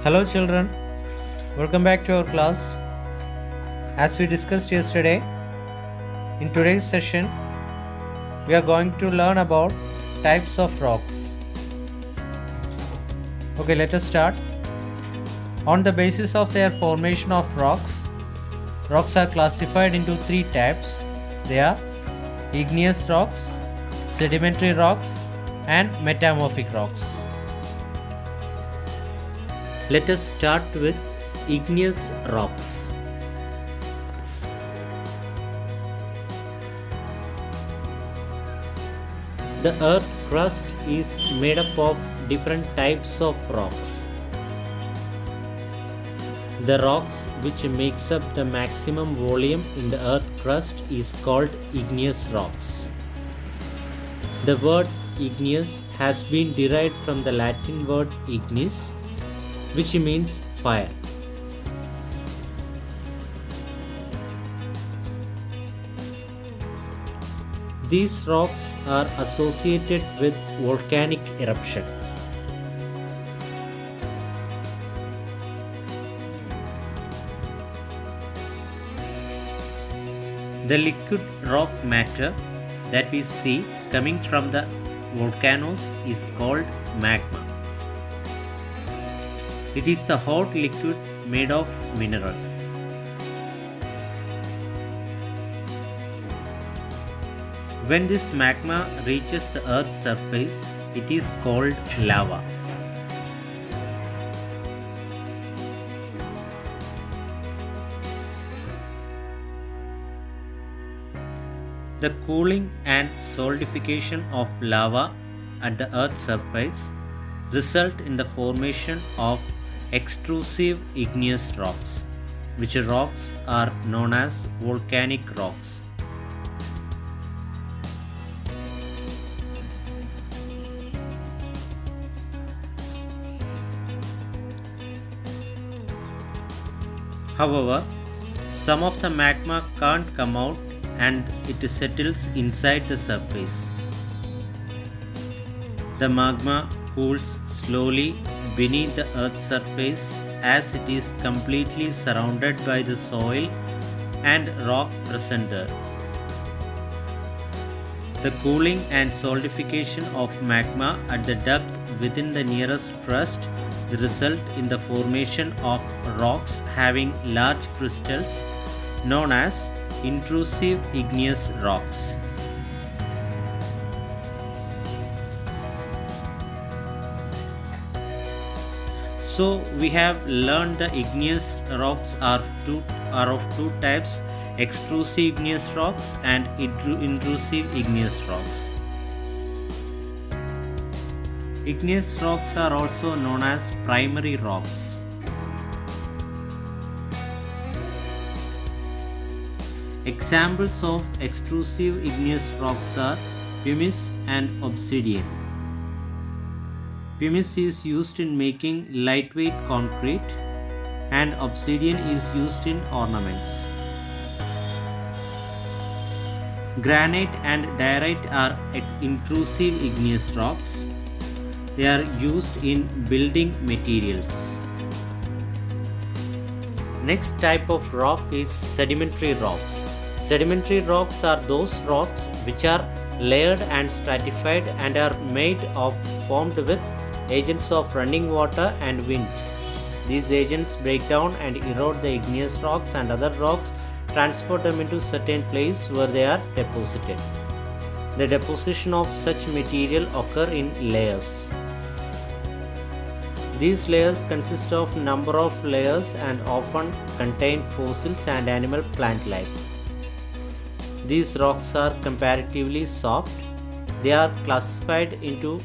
Hello children, welcome back to our class. As we discussed yesterday, in today's session, we are going to learn about types of rocks. Okay, let us start. On the basis of their formation of rocks are classified into three types. They are igneous rocks, sedimentary rocks, and metamorphic rocks. Let us start with igneous rocks. The earth crust is made up of different types of rocks. The rocks which makes up the maximum volume in the earth crust is called igneous rocks. The word igneous has been derived from the Latin word ignis, which means fire. These rocks are associated with volcanic eruption. The liquid rock matter that we see coming from the volcanoes is called magma. It is the hot liquid made of minerals. When this magma reaches the earth's surface, it is called lava. The cooling and solidification of lava at the earth's surface result in the formation of extrusive igneous rocks, which rocks are known as volcanic rocks. However, some of the magma can't come out and it settles inside the surface. The magma cools slowly beneath the earth's surface as it is completely surrounded by the soil and rock present there. The cooling and solidification of magma at the depth within the nearest crust result in the formation of rocks having large crystals known as intrusive igneous rocks. So we have learned the igneous rocks are of two types: extrusive igneous rocks and intrusive igneous rocks. Igneous rocks are also known as primary rocks. Examples of extrusive igneous rocks are pumice and obsidian. Pumice is used in making lightweight concrete and obsidian is used in ornaments. Granite and diorite are intrusive igneous rocks. They are used in building materials. Next type of rock is sedimentary rocks. Sedimentary rocks are those rocks which are layered and stratified and are formed with agents of running water and wind. These agents break down and erode the igneous rocks and other rocks, transport them into certain place where they are deposited. The deposition of such material occur in layers. These layers consist of number of layers and often contain fossils and animal plant life. These rocks are comparatively soft. They are classified into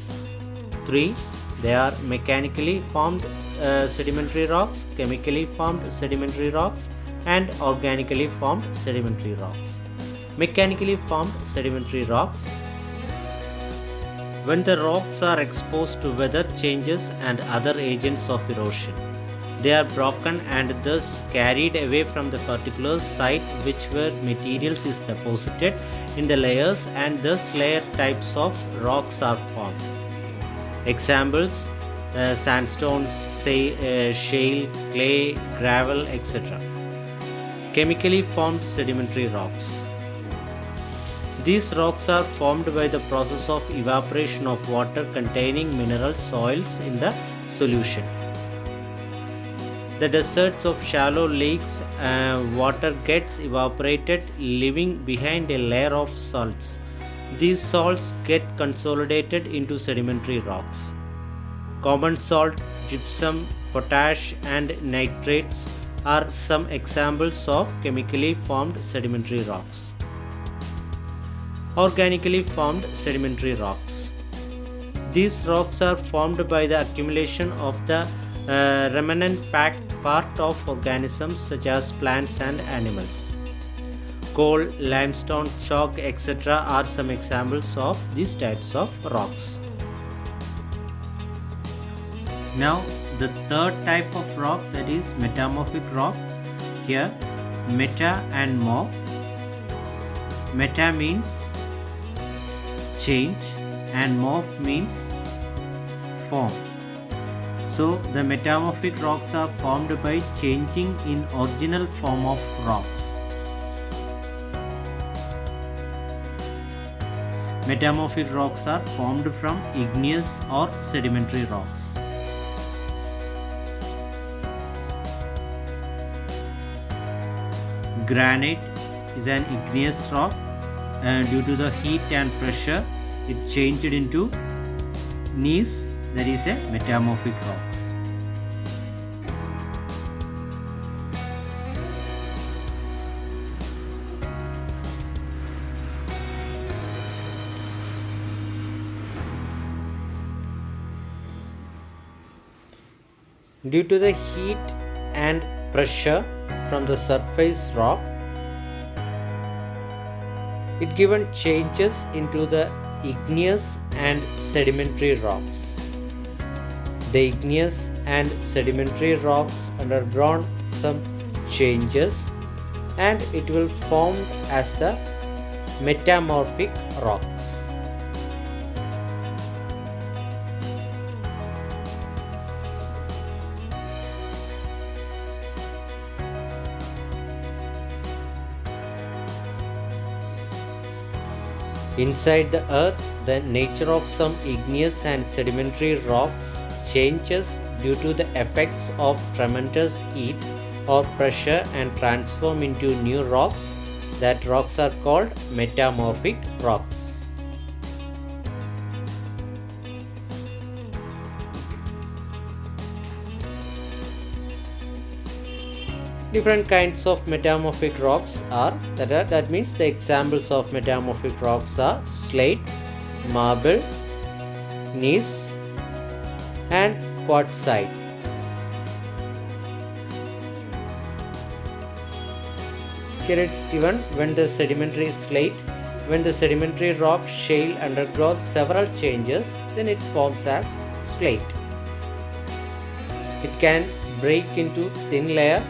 three. They are mechanically formed sedimentary rocks, chemically formed sedimentary rocks, and organically formed sedimentary rocks. Mechanically formed sedimentary rocks. When the rocks are exposed to weather changes and other agents of erosion, they are broken and thus carried away from the particular site where materials is deposited in the layers, and thus layer types of rocks are formed. Examples: sandstones, shale, clay, gravel, etc. Chemically formed sedimentary rocks. These rocks are formed by the process of evaporation of water containing mineral soils in the solution. The deserts of shallow lakes, water gets evaporated, leaving behind a layer of salts. These salts get consolidated into sedimentary rocks. Common salt, gypsum, potash, and nitrates are some examples of chemically formed sedimentary rocks. Organically formed sedimentary rocks. These rocks are formed by the accumulation of the remnant part of organisms such as plants and animals. Coal, limestone, chalk, etc. are some examples of these types of rocks. Now, the third type of rock, that is metamorphic rock. Here, meta and morph. Meta means change and morph means form. So, the metamorphic rocks are formed by changing in original form of rocks. Metamorphic rocks are formed from igneous or sedimentary rocks. Granite is an igneous rock, and due to the heat and pressure, it changed into gneiss, that is a metamorphic rocks. Due to the heat and pressure from the surface rock, it given changes into the igneous and sedimentary rocks. The igneous and sedimentary rocks undergone some changes and it will form as the metamorphic rocks. Inside the earth, the nature of some igneous and sedimentary rocks changes due to the effects of tremendous heat or pressure and transform into new rocks. That rocks are called metamorphic rocks. Different kinds of metamorphic rocks are, that means the examples of metamorphic rocks are slate, marble, gneiss and quartzite. Here it's given when the sedimentary slate, when the sedimentary rock shale undergoes several changes, then it forms as slate. It can break into thin layer.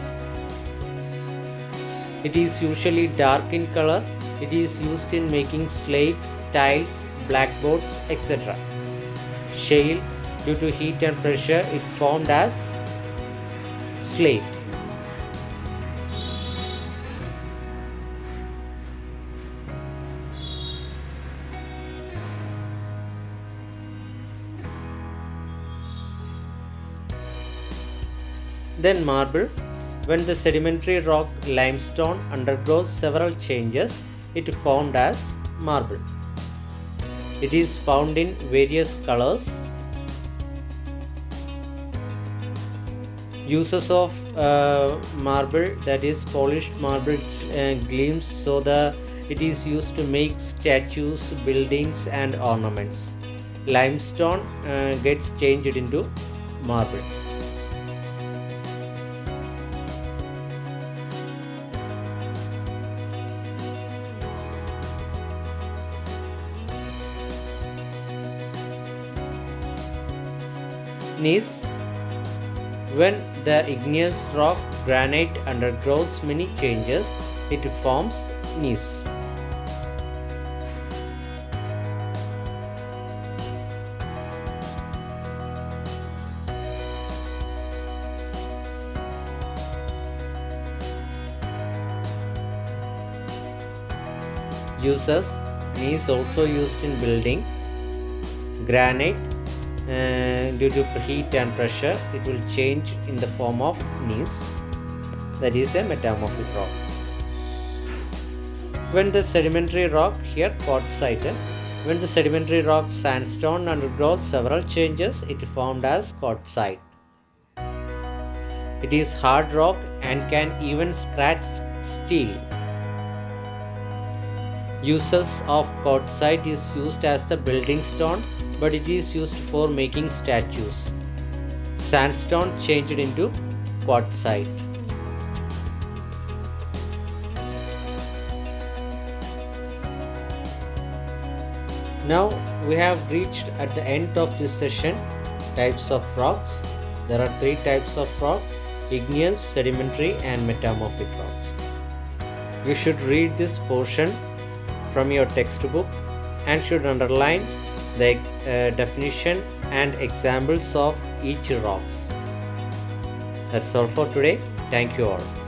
It is usually dark in color. It is used in making slates, tiles, blackboards, etc. Shale, due to heat and pressure, it formed as slate. Then marble. When the sedimentary rock limestone undergoes several changes, it formed as marble. It is found in various colors. Uses of marble, that is polished marble gleams, so it is used to make statues, buildings and ornaments. Limestone gets changed into marble. Gneiss. When the igneous rock granite undergoes many changes, it forms gneiss. uses is also used in building. Granite, due to heat and pressure, it will change in the form of gneiss. That is a metamorphic rock. When the sedimentary rock, here quartzite, when the sedimentary rock sandstone undergoes several changes, it is formed as quartzite. It is hard rock and can even scratch steel. Uses of quartzite is used as the building stone, but it is used for making statues. Sandstone changed into quartzite. Now we have reached at the end of this session. Types of rocks. There are 3 types of rock: igneous, sedimentary and metamorphic rocks. You should read this portion from your textbook and should underline the definition and examples of each rocks. That's all for today. Thank you all.